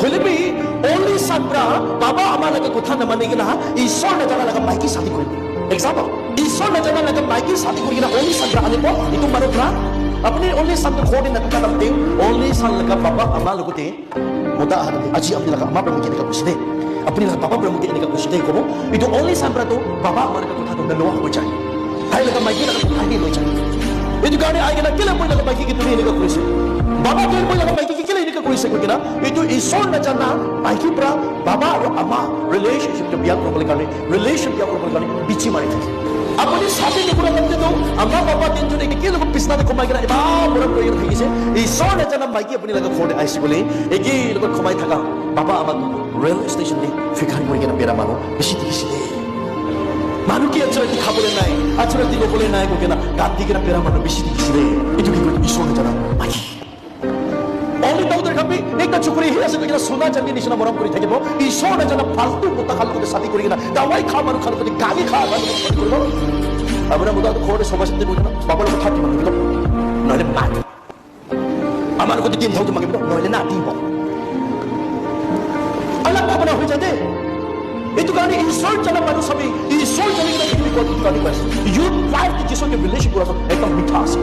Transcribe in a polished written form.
হলেবি only son bra baba ama laga kotha na mane gina ishwar na jana laga maiki shadi kori example ishwar na jana laga maiki shadi kori gina only son bra anipo itu maro bra apni only son ko khode na kata lamte only son laga baba ama lagote moda hadde aji apni laga ama bra mukhe ka kuside apni laga baba bra mukhe ka kuside ko itu only son bra to baba ama laga kotha to na lo ho chai hai laga maiki laga kotha hi lo chai itu gani ai gina kila mo laga maiki ki tuni ni ka kurise baba kila mo laga maiki ki kila ni ka kurise ko gina itu ishwar na jana maiki bra baba aro ama relationship to biya ko kani relation biya ko kani bichi mari thake apni sathi ni pura lamte to amma baba tin jone ki kila ko pisna de komai gina ba pura proyer thai se ishwar na jana maiki apni laga khode aisi bole eki lo khomai thaka baba ama rail station ni fikhan ko gina bera mano bishi bishi মানুষ কি আছে কি খাবলে নাই আছরে দিলো বলে নাই কো কেনা গাতি কেনা পেরা মানুষ বেশি দিছি রে এটু কি কই ঈশ্বর জানা মাই অলি দাউদের খাবি একটা চুকরি হে আছে কেনা সোনা চাঁদি নিশনা মরম করি থাকিব ঈশ্বর জানা ফালতু কথা খালু করে সাথী করি কেনা দাওয়াই খা মানুষ খালু করে গালি খা মানুষ করব আমরা মুদা তো খোড়ে সবার সাথে বলনা বাবার কথা থাকি মানুষ দিল নইলে মার আমার কথা দিন থাকতে মাগে নইলে না দিব আল্লাহ ভাবনা হয়ে যায় itu kali insult jana manu sabi insult jana kita kini kau tukar ni bas you life di kisah ke village pura ekam mithas